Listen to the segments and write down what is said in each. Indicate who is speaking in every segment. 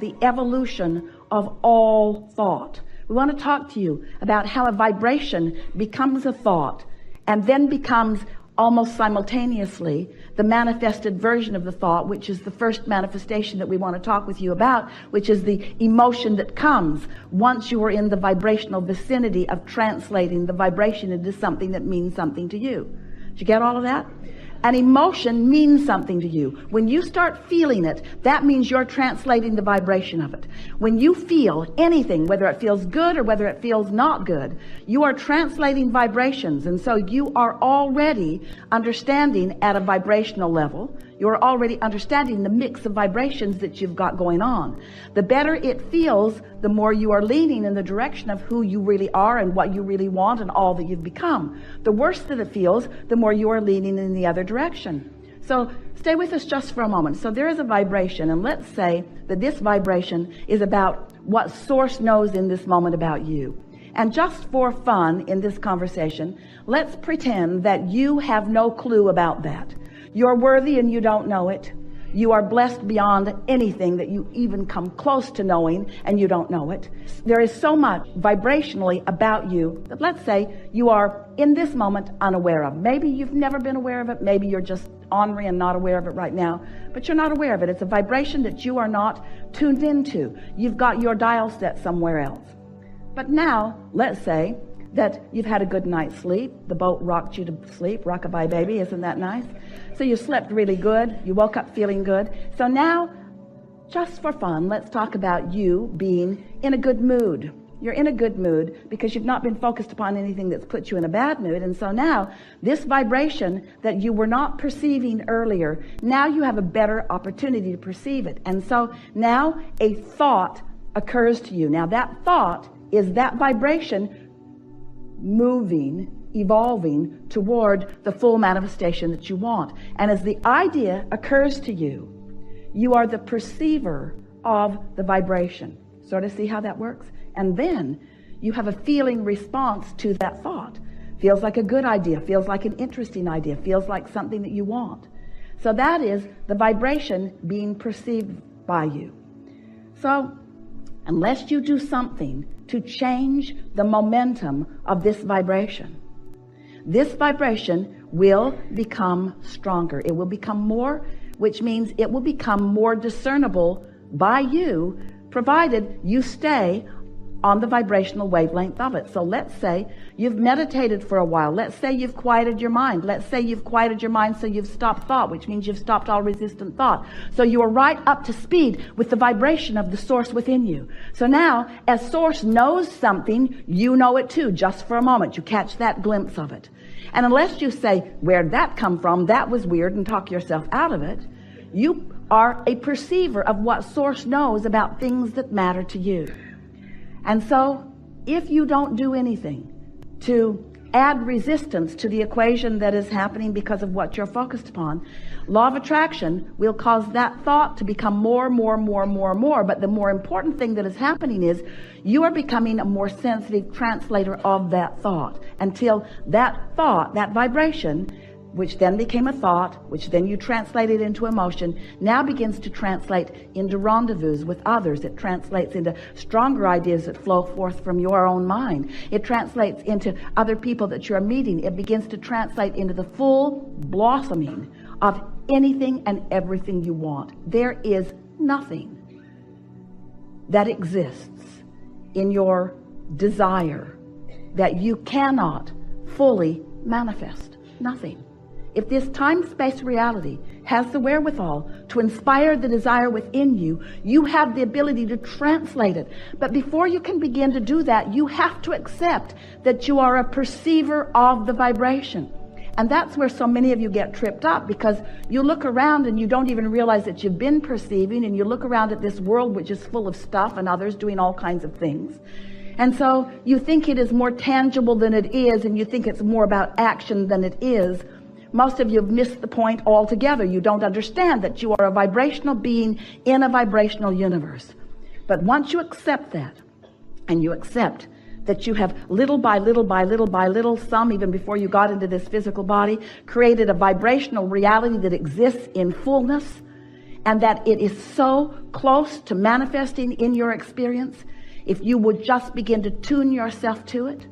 Speaker 1: the evolution of all thought. We want to talk to you about how a vibration becomes a thought and then becomes almost simultaneously the manifested version of the thought, which is the first manifestation that we want to talk with you about, which is the emotion that comes once you are in the vibrational vicinity of translating the vibration into something that means something to you. Did you get all of that? An emotion means something to you. When you start feeling it, that means you're translating the vibration of it. When you feel anything, whether it feels good or whether it feels not good, you are translating vibrations. And so you are already understanding at a vibrational level. You're already understanding the mix of vibrations that you've got going on. The better it feels, the more you are leaning in the direction of who you really are and what you really want and all that you've become. The worse that it feels, the more you are leaning in the other direction. So stay with us just for a moment. So there is a vibration, and let's say that this vibration is about what Source knows in this moment about you. And just for fun in this conversation, let's pretend that you have no clue about that. You're worthy and you don't know it. You are blessed beyond anything that you even come close to knowing, and you don't know it. There is so much vibrationally about you that, let's say, you are in this moment unaware of. Maybe you've never been aware of it. Maybe you're just ornery and not aware of it right now, but you're not aware of it. It's a vibration that you are not tuned into. You've got your dial set somewhere else. But now, let's say that you've had a good night's sleep. The boat rocked you to sleep. Rockabye baby, isn't that nice? So you slept really good. You woke up feeling good. So now, just for fun, let's talk about you being in a good mood. You're in a good mood because you've not been focused upon anything that's put you in a bad mood. And so now, this vibration that you were not perceiving earlier, now you have a better opportunity to perceive it. And so now a thought occurs to you. Now that thought is that vibration moving, evolving toward the full manifestation that you want. And as the idea occurs to you, you are the perceiver of the vibration. Sort of see how that works? And then you have a feeling response to that thought. Feels like a good idea, feels like an interesting idea, feels like something that you want. So that is the vibration being perceived by you. So unless you do something to change the momentum of this vibration will become stronger. It will become more, which means it will become more discernible by you, provided you stay on the vibrational wavelength of it. So let's say you've meditated for a while. Let's say you've quieted your mind. Let's say you've quieted your mind so you've stopped thought, which means you've stopped all resistant thought. So you are right up to speed with the vibration of the Source within you. So now, as Source knows something, you know it too, just for a moment. You catch that glimpse of it. And unless you say, where'd that come from? That was weird, and talk yourself out of it, you are a perceiver of what Source knows about things that matter to you. And so, if you don't do anything to add resistance to the equation that is happening because of what you're focused upon, law of attraction will cause that thought to become more. But the more important thing that is happening is you are becoming a more sensitive translator of that thought, until that thought, that vibration, which then became a thought, which then you translated into emotion, now begins to translate into rendezvous with others. It translates into stronger ideas that flow forth from your own mind. It translates into other people that you're meeting. It begins to translate into the full blossoming of anything and everything you want. There is nothing that exists in your desire that you cannot fully manifest. Nothing. If this time-space reality has the wherewithal to inspire the desire within you, you have the ability to translate it. But before you can begin to do that, you have to accept that you are a perceiver of the vibration. And that's where so many of you get tripped up, because you look around and you don't even realize that you've been perceiving, and you look around at this world which is full of stuff and others doing all kinds of things. And so you think it is more tangible than it is, and you think it's more about action than it is. Most of you have missed the point altogether. You don't understand that you are a vibrational being in a vibrational universe. But once you accept that, and you accept that you have little by little, some even before you got into this physical body, created a vibrational reality that exists in fullness, and that it is so close to manifesting in your experience if you would just begin to tune yourself to it.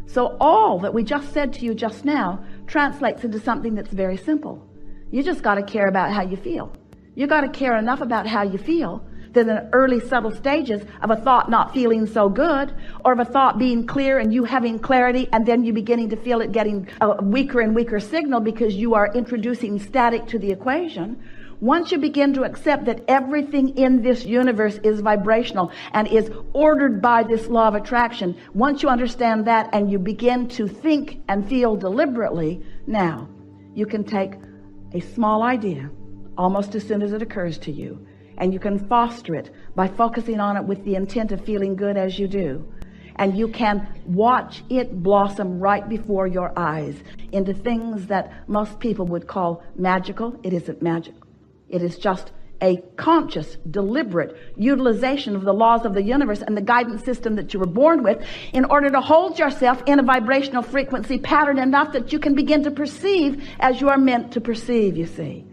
Speaker 1: So all that we just said to you just now translates into something that's very simple. You just got to care about how you feel. You got to care enough about how you feel that in the early subtle stages of a thought not feeling so good, or of a thought being clear and you having clarity, and then you beginning to feel it getting a weaker and weaker signal because you are introducing static to the equation. Once you begin to accept that everything in this universe is vibrational and is ordered by this law of attraction, once you understand that and you begin to think and feel deliberately, now you can take a small idea almost as soon as it occurs to you, and you can foster it by focusing on it with the intent of feeling good as you do. And you can watch it blossom right before your eyes into things that most people would call magical. It isn't magical. It is just a conscious, deliberate utilization of the laws of the universe and the guidance system that you were born with in order to hold yourself in a vibrational frequency pattern enough that you can begin to perceive as you are meant to perceive, you see.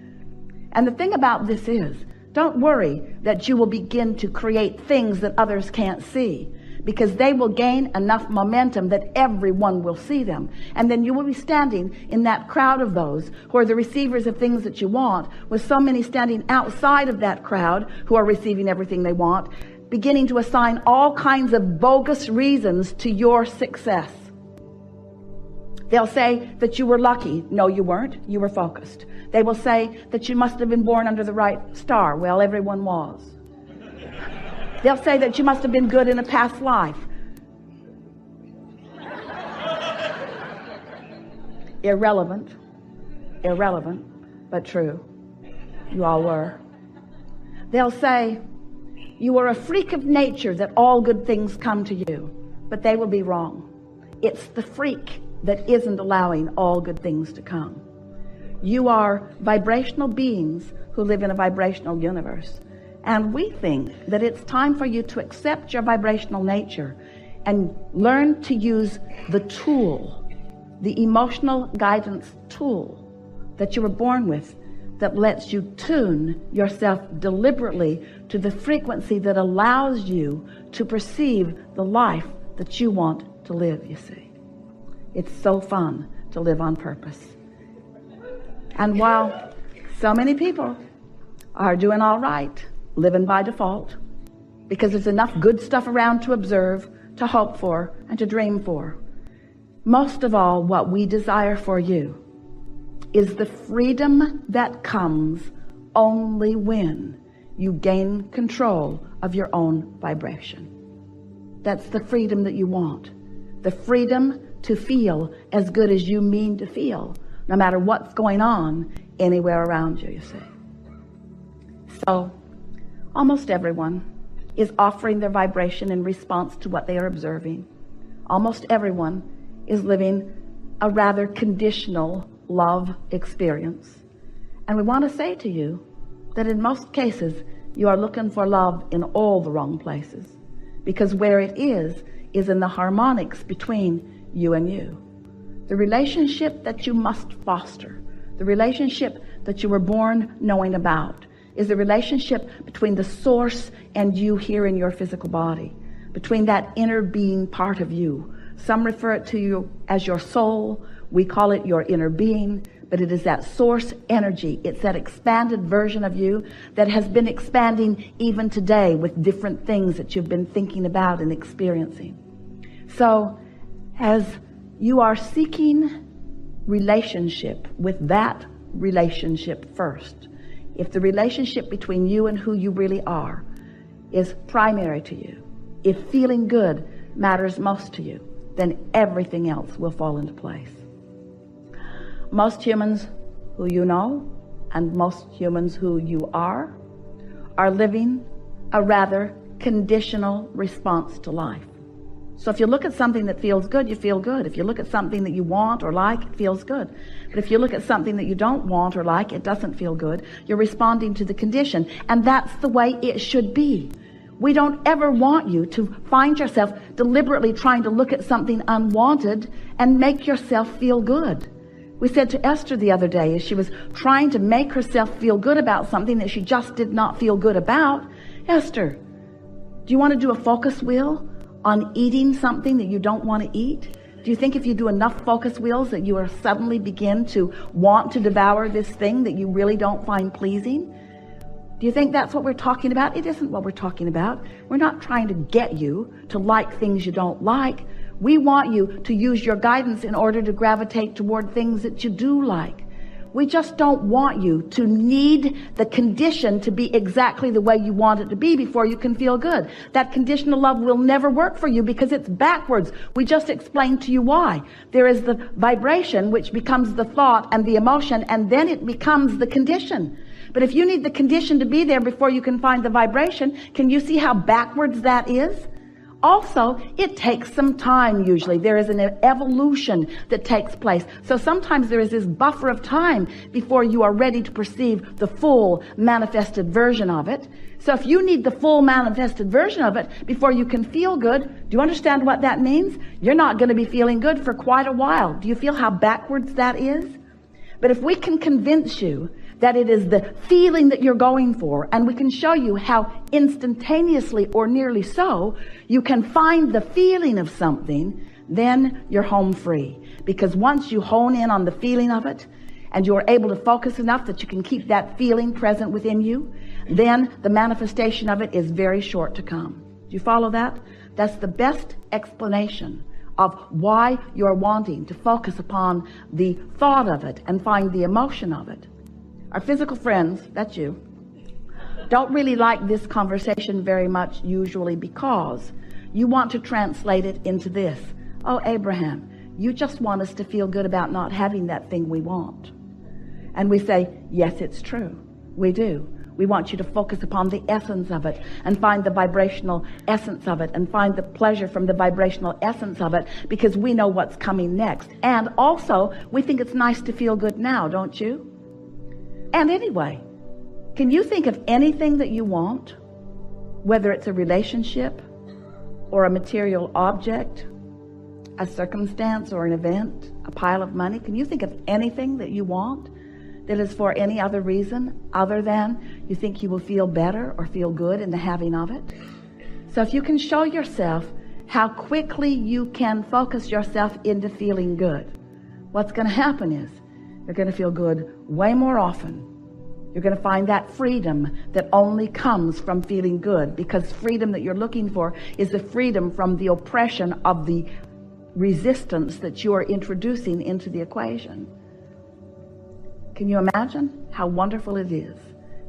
Speaker 1: And the thing about this is, don't worry that you will begin to create things that others can't see, because they will gain enough momentum that everyone will see them. And then you will be standing in that crowd of those who are the receivers of things that you want, with so many standing outside of that crowd who are receiving everything they want, beginning to assign all kinds of bogus reasons to your success. They'll say that you were lucky. No, you weren't. You were focused. They will say that you must have been born under the right star. Well, everyone was. They'll say that you must have been good in a past life. Irrelevant, but true. You all were. They'll say you were a freak of nature, that all good things come to you. But they will be wrong. It's the freak that isn't allowing all good things to come. You are vibrational beings who live in a vibrational universe. And we think that it's time for you to accept your vibrational nature and learn to use the tool, the emotional guidance tool that you were born with, that lets you tune yourself deliberately to the frequency that allows you to perceive the life that you want to live, you see. It's so fun to live on purpose. And while so many people are doing all right, living by default, because there's enough good stuff around to observe, to hope for, and to dream for, most of all, what we desire for you is the freedom that comes only when you gain control of your own vibration. That's the freedom that you want. The freedom to feel as good as you mean to feel, no matter what's going on anywhere around you, you see. So, almost everyone is offering their vibration in response to what they are observing. Almost everyone is living a rather conditional love experience. And we want to say to you that in most cases, you are looking for love in all the wrong places, because where it is in the harmonics between you and you. The relationship that you must foster, the relationship that you were born knowing about, is the relationship between the source and you here in your physical body, between that inner being part of you. Some refer it to you as your soul. We call it your inner being, but it is that source energy. It's that expanded version of you that has been expanding even today with different things that you've been thinking about and experiencing. So as you are seeking relationship with that relationship first, if the relationship between you and who you really are is primary to you, if feeling good matters most to you, then everything else will fall into place. Most humans who you know and most humans who you are living a rather conditional response to life. So if you look at something that feels good, you feel good. If you look at something that you want or like, it feels good. But if you look at something that you don't want or like, it doesn't feel good. You're responding to the condition. And that's the way it should be. We don't ever want you to find yourself deliberately trying to look at something unwanted and make yourself feel good. We said to Esther the other day, as she was trying to make herself feel good about something that she just did not feel good about, Esther, do you want to do a focus wheel on eating something that you don't want to eat? Do you think if you do enough focus wheels that you will suddenly begin to want to devour this thing that you really don't find pleasing? Do you think that's what we're talking about? It isn't what we're talking about. We're not trying to get you to like things you don't like. We want you to use your guidance in order to gravitate toward things that you do like. We just don't want you to need the condition to be exactly the way you want it to be before you can feel good. That conditional love will never work for you because it's backwards. We just explained to you why. There is the vibration, which becomes the thought and the emotion, and then it becomes the condition. But if you need the condition to be there before you can find the vibration, can you see how backwards that is? Also, it takes some time usually. There is an evolution that takes place. So sometimes there is this buffer of time before you are ready to perceive the full manifested version of it. So if you need the full manifested version of it before you can feel good, do you understand what that means? You're not going to be feeling good for quite a while. Do you feel how backwards that is? But if we can convince you that it is the feeling that you're going for, and we can show you how instantaneously or nearly so you can find the feeling of something, then you're home free. Because once you hone in on the feeling of it and you're able to focus enough that you can keep that feeling present within you, then the manifestation of it is very short to come. Do you follow that? That's the best explanation of why you're wanting to focus upon the thought of it and find the emotion of it. Our physical friends, that's you, don't really like this conversation very much usually because you want to translate it into this. Oh, Abraham, you just want us to feel good about not having that thing we want. And we say, yes, it's true. We do. We want you to focus upon the essence of it and find the vibrational essence of it and find the pleasure from the vibrational essence of it because we know what's coming next. And also, we think it's nice to feel good now, don't you? And anyway, can you think of anything that you want, whether it's a relationship or a material object, a circumstance or an event, a pile of money? Can you think of anything that you want that is for any other reason other than you think you will feel better or feel good in the having of it? So if you can show yourself how quickly you can focus yourself into feeling good, what's going to happen is you're going to feel good way more often. You're going to find that freedom that only comes from feeling good, because freedom that you're looking for is the freedom from the oppression of the resistance that you are introducing into the equation. Can you imagine how wonderful it is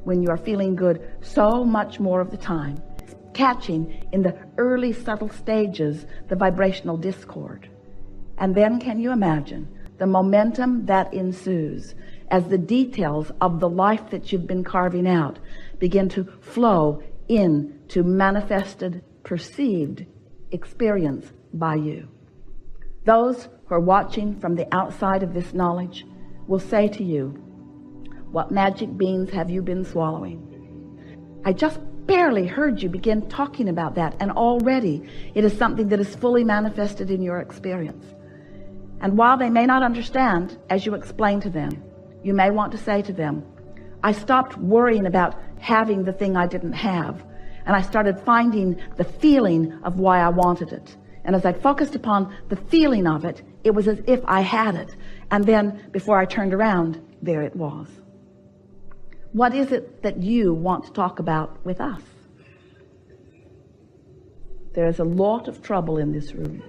Speaker 1: when you are feeling good so much more of the time, catching in the early subtle stages the vibrational discord? And then can you imagine the momentum that ensues as the details of the life that you've been carving out begin to flow into manifested, perceived experience by you? Those who are watching from the outside of this knowledge will say to you, what magic beans have you been swallowing? I just barely heard you begin talking about that, and already it is something that is fully manifested in your experience. And while they may not understand, as you explain to them, you may want to say to them, I stopped worrying about having the thing I didn't have, and I started finding the feeling of why I wanted it. And as I focused upon the feeling of it, it was as if I had it. And then before I turned around, there it was. What is it that you want to talk about with us? There is a lot of trouble in this room.